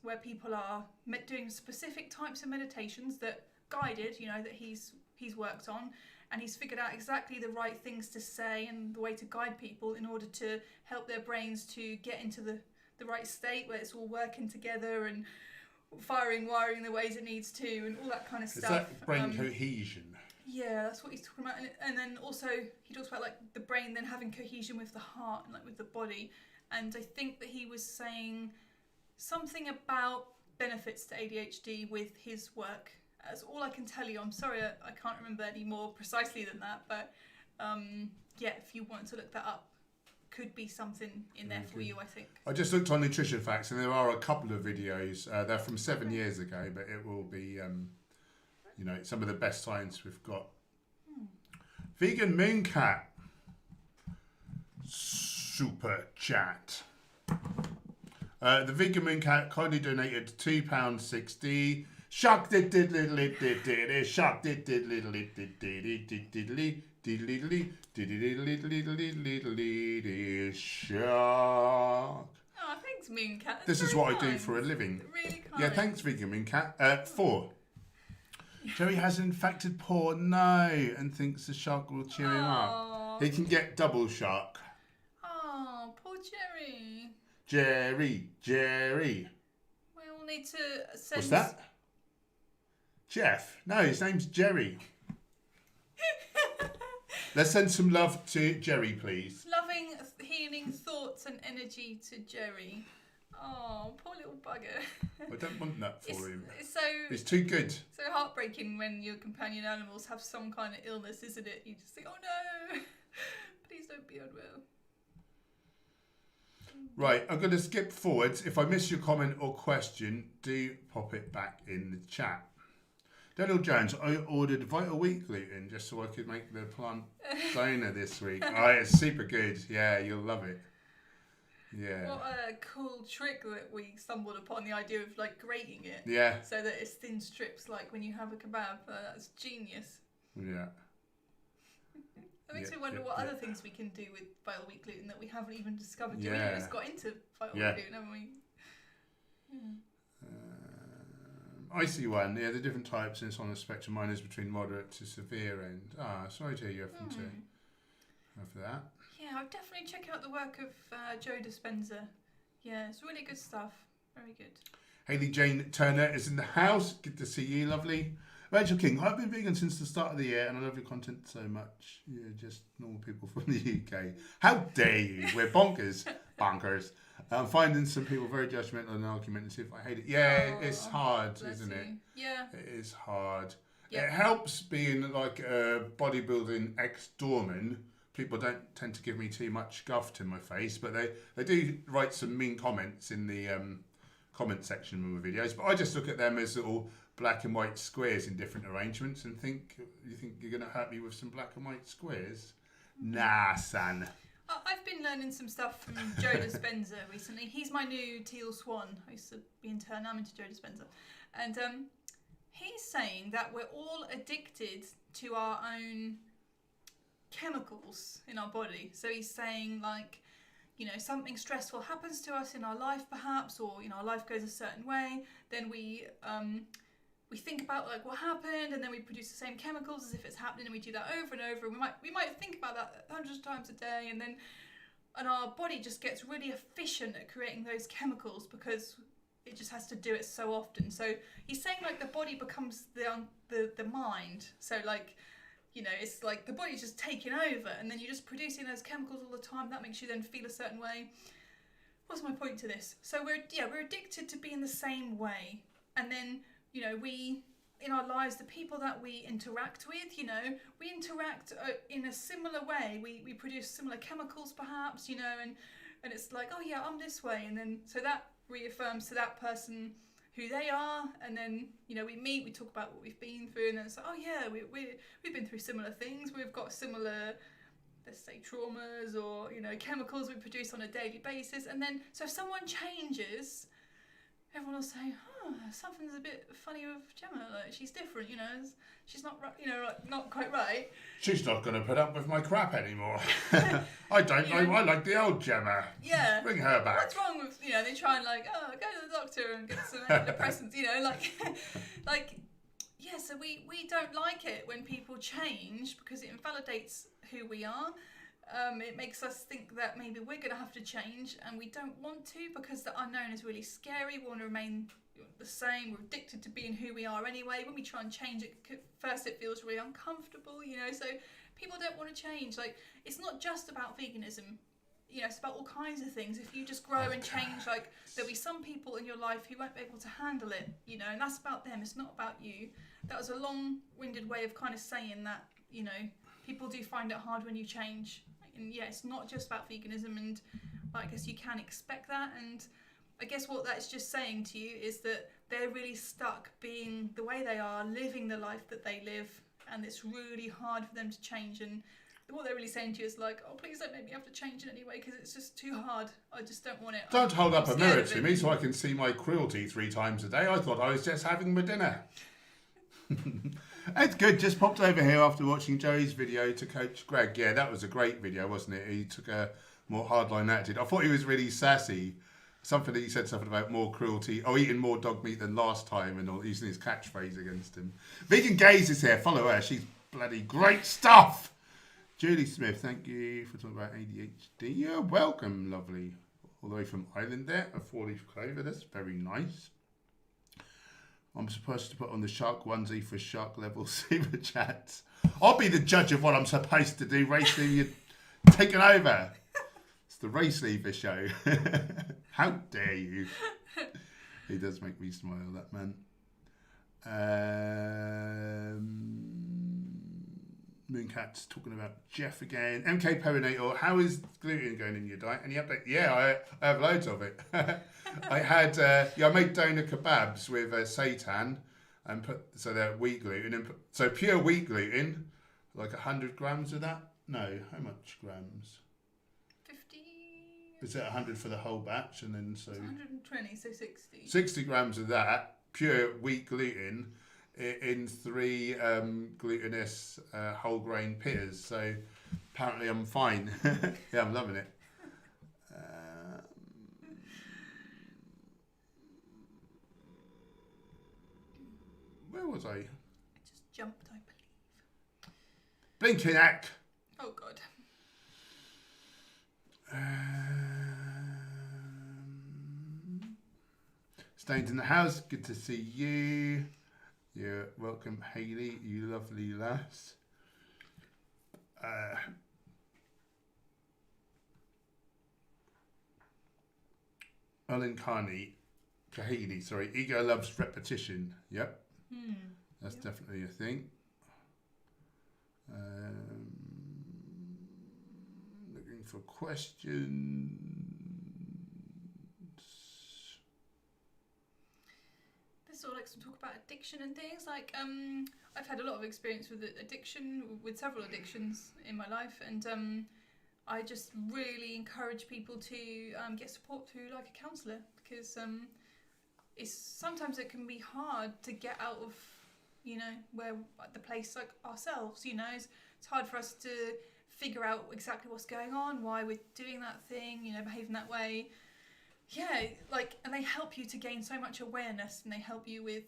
where people are doing specific types of meditations that guided, that he's worked on, and he's figured out exactly the right things to say and the way to guide people in order to help their brains to get into the right state where it's all working together and wiring the ways it needs to, and all that kind of stuff. Is that brain cohesion? Yeah, that's what he's talking about. And then also he talks about like the brain then having cohesion with the heart and like with the body. And I think that he was saying something about benefits to ADHD with his work. That's all I can tell you. I'm sorry, I can't remember any more precisely than that. But yeah, if you want to look that up, could be something in there for you, I think. I just looked on Nutrition Facts, and there are a couple of videos. They're from 7 years ago, but it will be, some of the best science we've got. Vegan Mooncat. Super chat. The Vegan Mooncat kindly donated £2.60. Shuck did little it did shuck did little it did shark. Oh, thanks, Mooncat. This is what I do for a living. Really kind. Yeah, thanks, Vegan Mooncat. 4. Jerry has an infected paw, no, and thinks the shark will cheer him up. He can get double shark. Oh, poor Jerry. Jerry. We'll need to send... What's that? Jeff. No, his name's Jerry. Let's send some love to Jerry, please. Loving, healing thoughts and energy to Jerry. Oh, poor little bugger. I don't want that for him. It's too good. So heartbreaking when your companion animals have some kind of illness, isn't it? You just think, oh no, please don't be unwell. Right, I'm going to skip forwards. If I miss your comment or question, do pop it back in the chat. Daniel Jones, I ordered Vital Wheat gluten just so I could make the plant donor this week. Oh, it's super good. Yeah, you'll love it. Yeah. What a cool trick that we stumbled upon, the idea of like grating it. Yeah. So that it's thin strips like when you have a kebab. That's genius. Yeah. That makes me wonder what other things we can do with Vital Wheat gluten that we haven't even discovered. We just got into Vital Wheat gluten, haven't we? Icy one, yeah, the different types, and it's on the spectrum. Mine is between moderate to severe end. Sorry to hear you having to have that. Yeah, I'll definitely check out the work of Joe Dispenza. Yeah, it's really good stuff. Very good. Hayley Jane Turner is in the house. Good to see you, lovely. Rachel King, I've been vegan since the start of the year and I love your content so much. You're just normal people from the UK. How dare you? We're bonkers. Bonkers. I'm finding some people very judgmental in an argument and see if I hate it. Yeah, it's hard, isn't it? Yeah. It is hard. Yeah. It helps being like a bodybuilding ex-doorman. People don't tend to give me too much guff to my face, but they do write some mean comments in the comment section of my videos. But I just look at them as little black and white squares in different arrangements and think, you think you're going to hurt me with some black and white squares? Nah, son. I've been learning some stuff from Joe Dispenza recently. He's my new teal swan. I used to be into her, now I'm into Joe Dispenza. And he's saying that we're all addicted to our own chemicals in our body. So he's saying like, something stressful happens to us in our life perhaps, or, our life goes a certain way, then we think about like what happened, and then we produce the same chemicals as if it's happening, and we do that over and over, and we might think about that hundreds of times a day, and our body just gets really efficient at creating those chemicals because it just has to do it so often. So he's saying like the body becomes the mind. So like, it's like the body's just taking over, and then you're just producing those chemicals all the time. That makes you then feel a certain way. What's my point to this? So we're addicted to being the same way, and then we, in our lives, the people that we interact with, we interact in a similar way. We produce similar chemicals perhaps, and it's like, oh yeah, I'm this way. And then, so that reaffirms to that person who they are. And then, we meet, we talk about what we've been through. And then it's like, oh yeah, we've been through similar things. We've got similar, let's say, traumas or, chemicals we produce on a daily basis. And then, so if someone changes, everyone will say, "Oh, something's a bit funny with Gemma. Like she's different, you know. She's not, like, not quite right." She's not going to put up with my crap anymore. I don't know. I like the old Gemma. Yeah. Bring her back. What's wrong with, they try and go to the doctor and get some antidepressants, yeah, so we don't like it when people change because it invalidates who we are. It makes us think that maybe we're going to have to change, and we don't want to because the unknown is really scary. We want to remain the same. We're addicted to being who we are anyway. When we try and change it, first it feels really uncomfortable, so people don't want to change. Like, it's not just about veganism. It's about all kinds of things. If you just grow and change, there'll be some people in your life who won't be able to handle it, and that's about them. It's not about you. That was a long-winded way of kind of saying that, people do find it hard when you change. And yeah, it's not just about veganism, and I guess you can expect that. And I guess what that's just saying to you is that they're really stuck being the way they are, living the life that they live, and it's really hard for them to change. And what they're really saying to you is like, oh, please don't make me have to change in any way because it's just too hard. I just don't want it. Don't hold up a mirror to me so I can see my cruelty 3 times a day. I thought I was just having my dinner. It's good. Just popped over here after watching Joey's video to Coach Greg. Yeah, that was a great video, wasn't it? He took a more hardline attitude. I thought he was really sassy. He said something about more cruelty, eating more dog meat than last time, and all, using his catchphrase against him. Vegan Gaze is here. Follow her. She's bloody great stuff. Julie Smith, thank you for talking about ADHD. You're welcome, lovely. All the way from Ireland there. A 4-leaf clover. That's very nice. I'm supposed to put on the shark onesie for shark level super chats. I'll be the judge of what I'm supposed to do. Race Lever, you're taking over. It's the Race Lever show. How dare you? He does make me smile, that man. Mooncat's talking about Jeff again. MK Perinator, how is gluten going in your diet? Any update? Yeah, I have loads of it. I had, I made doner kebabs with seitan and so they're wheat gluten. So pure wheat gluten, like 100 grams of that? No, how much grams? 50. Is it 100 for the whole batch? And then so. It's 120, so 60. 60 grams of that, pure wheat gluten, in 3 glutinous whole grain pittas. So apparently I'm fine. Yeah, I'm loving it. Where was I? I just jumped, I believe. Blinking ack. Oh, God. Stains in the house. Good to see you. You're welcome, Hayley. You lovely lass. Ellen Kahini, sorry. Ego loves repetition. Yep. That's definitely a thing. Looking for questions. This sort of likes to talk about addiction and things. Like, I've had a lot of experience with addiction, with several addictions in my life, and I just really encourage people to get support through like a counsellor, because sometimes it can be hard to get out of, where the place like ourselves, it's hard for us to figure out exactly what's going on, why we're doing that thing, behaving that way. Yeah, and they help you to gain so much awareness, and they help you with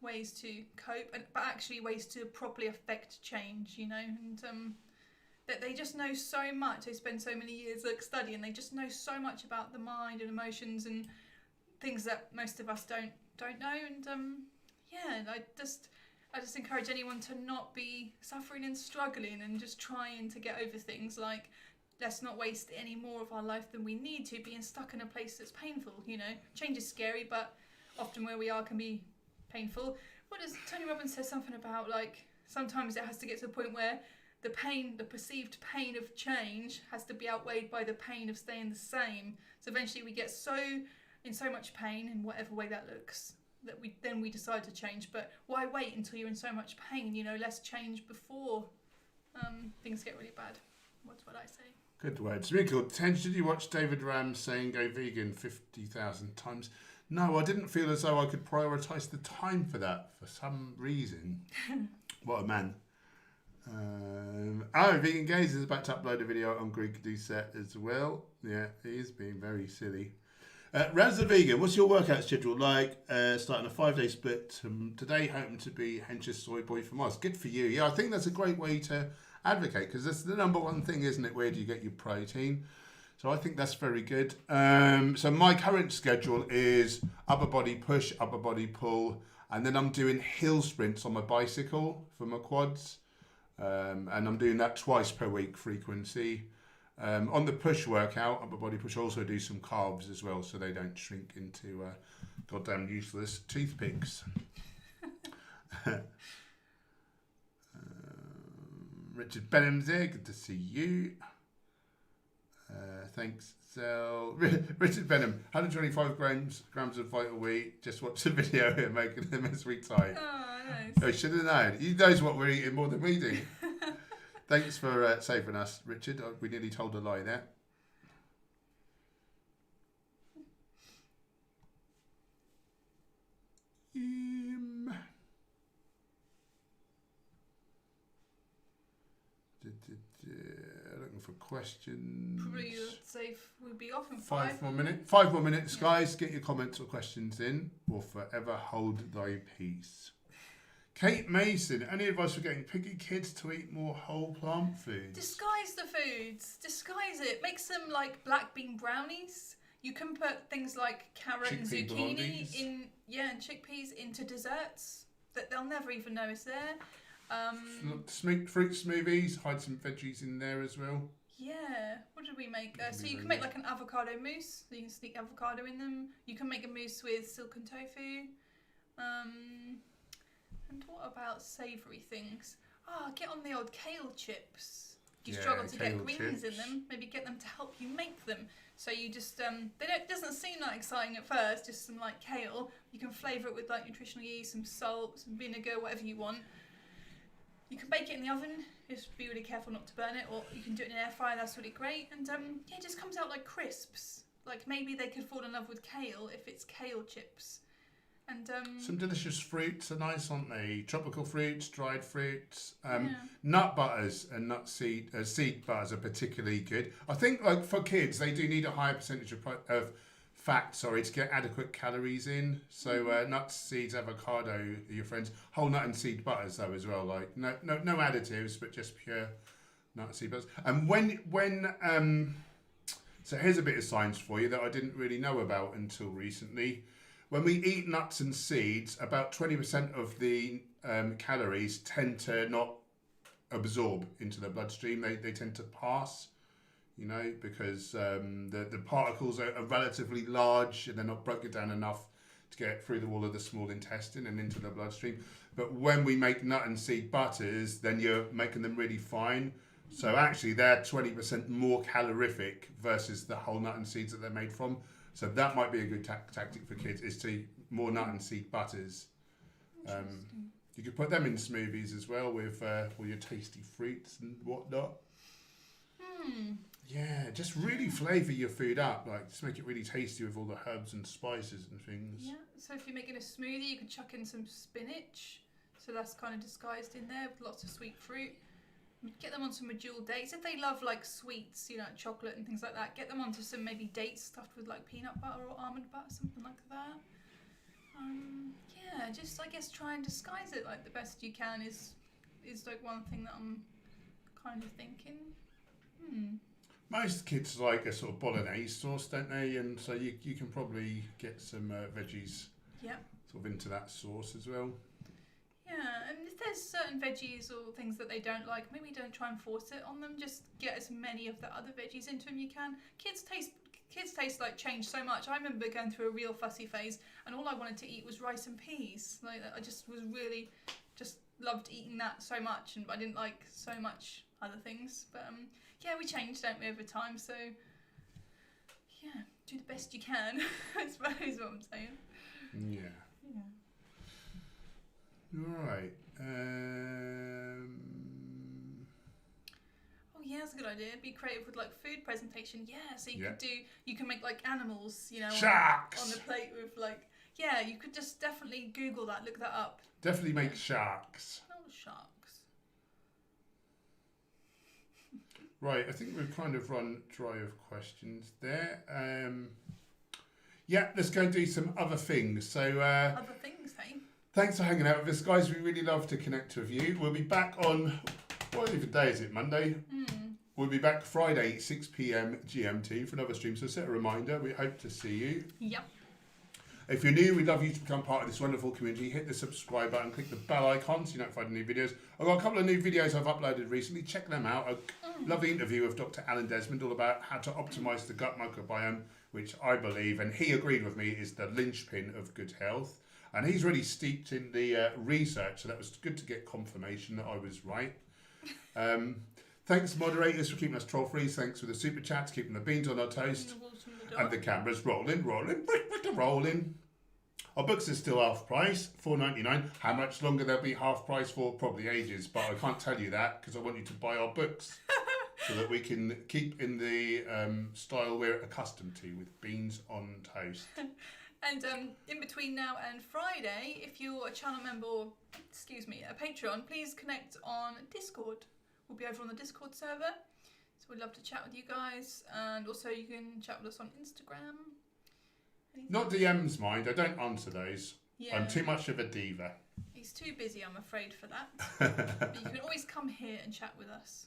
ways to cope, but actually ways to properly affect change, and that they just know so much. They spend so many years studying, they just know so much about the mind and emotions and things that most of us don't know. And I just encourage anyone to not be suffering and struggling and just trying to get over things. Like, let's not waste any more of our life than we need to being stuck in a place that's painful. Change is scary, but often where we are can be painful. What does Tony Robbins say something about, sometimes it has to get to a point where the perceived pain of change has to be outweighed by the pain of staying the same. So eventually we get in so much pain, in whatever way that looks, that we decide to change. But why wait until you're in so much pain? Let's change before things get really bad. What's what I say? Good words. Really cool. Tench, did you watch David Ram saying go vegan 50,000 times? No, I didn't feel as though I could prioritise the time for that for some reason. What a man. Vegan Gaze is about to upload a video on Greek set as well. Yeah, he is being very silly. Raz the Vegan, what's your workout schedule like? Starting a 5-day split today, hoping to be Hench's soy boy for Mars. Good for you. Yeah, I think that's a great way to advocate, because that's the number one thing, isn't it? Where do you get your protein? So I think that's very good. So my current schedule is upper body push, upper body pull, and then I'm doing hill sprints on my bicycle for my quads. And I'm doing that twice per week frequency. On the push workout, upper body push, also do some carbs as well, so they don't shrink into goddamn useless toothpicks. Richard Benham's there, good to see you. Thanks. So Richard Benham, 125 grams of vital wheat. Just watch the video here, making them as we type. Oh, nice. I should have known. He knows what we're eating more than we do. Thanks for saving us, Richard. We nearly told a lie there. Looking for questions. Probably safe. We'll be off in 5 more minutes. 5 more minutes, guys. Get your comments or questions in, or forever hold thy peace. Kate Mason, any advice for getting picky kids to eat more whole plant foods? Disguise the foods. Disguise it. Make some like black bean brownies. You can put things like carrot and Chickpea zucchini blondies. and chickpeas into desserts that they'll never even know is there. Fruit smoothies, hide some veggies in there as well. Yeah, what did we make? So you can make like an avocado mousse. So you can sneak avocado in them. You can make a mousse with silken tofu. And what about savoury things? Get on the old kale chips. You struggle to get greens in them. Maybe get them to help you make them. So you just it doesn't seem that exciting at first. Just some like kale. You can flavour it with like nutritional yeast, some salt, some vinegar, whatever you want. You can bake it in the oven. Just be really careful not to burn it, or you can do it in an air fryer. That's really great. And it just comes out like crisps. Like maybe they could fall in love with kale if it's kale chips. And some delicious fruits are nice, aren't they? Tropical fruits, dried fruits, nut butters and seed butters are particularly good. I think like for kids, they do need a higher percentage of fat, to get adequate calories in. So nuts, seeds, avocado are your friends. Whole nut and seed butters though as well. Like no additives, but just pure nut and seed butters. And when so here's a bit of science for you that I didn't really know about until recently. When we eat nuts and seeds, about 20% of the calories tend to not absorb into the bloodstream. They tend to pass, because the particles are relatively large and they're not broken down enough to get through the wall of the small intestine and into the bloodstream. But when we make nut and seed butters, then you're making them really fine. So actually they're 20% more calorific versus the whole nut and seeds that they're made from. So that might be a good tactic for kids, is to more nut and seed butters. You could put them in smoothies as well with all your tasty fruits and whatnot. Yeah, just really flavour your food up. Like, just make it really tasty with all the herbs and spices and things. Yeah, so if you're making a smoothie, you could chuck in some spinach. So that's kind of disguised in there with lots of sweet fruit. Get them on some medjool dates. If they love like sweets, chocolate and things like that, get them onto some maybe dates stuffed with like peanut butter or almond butter, something like that. Just I guess try and disguise it like the best you can is like one thing that I'm kind of thinking. Most kids like a sort of bolognese sauce, don't they? And so you can probably get some veggies sort of into that sauce as well. Yeah, and if there's certain veggies or things that they don't like, maybe don't try and force it on them. Just get as many of the other veggies into them you can. Kids taste like change so much. I remember going through a real fussy phase, and all I wanted to eat was rice and peas. Like I just loved eating that so much, and I didn't like so much other things. But we change, don't we, over time? So yeah, do the best you can. I suppose what I'm saying. Yeah. Right. Oh yeah, that's a good idea. Be creative with like food presentation. Yeah, so you can make like animals, Sharks! on the plate with like Yeah, you could just definitely Google that, look that up. Definitely make sharks. Oh, sharks. Right, I think we've kind of run dry of questions there. Yeah, let's go and do some other things. So, Other things, hey? thanks for hanging out with us, guys. We really love to connect with you. We'll be back on, what even day is it? Monday? We'll be back Friday, 6 p.m. GMT for another stream. So set a reminder. We hope to see you. Yep. If you're new, we'd love you to become part of this wonderful community. Hit the subscribe button, click the bell icon so you're notified of new videos. I've got a couple of new videos I've uploaded recently. Check them out. A lovely interview with Dr. Alan Desmond all about how to optimise the gut microbiome, which I believe, and he agreed with me, is the linchpin of good health. And he's really steeped in the research, so that was good to get confirmation that I was right. Thanks, moderators, for keeping us troll-free. Thanks for the super chats, keeping the beans on our toast. And the cameras rolling. Our books are still half price, $4.99. How much longer they'll be half price for? Probably ages, but I can't tell you that because I want you to buy our books so that we can keep in the style we're accustomed to, with beans on toast. And in between now and Friday, if you're a channel member or, a Patreon, please connect on Discord. We'll be over on the Discord server. So we'd love to chat with you guys. And also you can chat with us on Instagram. Anything? Not DMs, mind. I don't answer those. Yeah. I'm too much of a diva. He's too busy, I'm afraid, for that. But you can always come here and chat with us.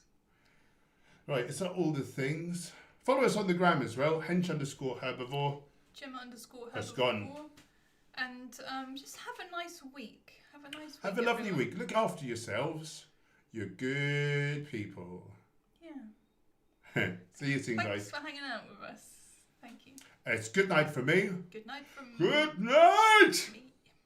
Right, is that all the things? Follow us on the gram as well. Hench_herbivore. Gemma _herbivore. That's gone. And just have a nice week. Have a lovely week. Look after yourselves. You're good people. Yeah. See you soon, Thanks guys. for hanging out with us. Thank you. It's good night for me. Good night from Good night. me.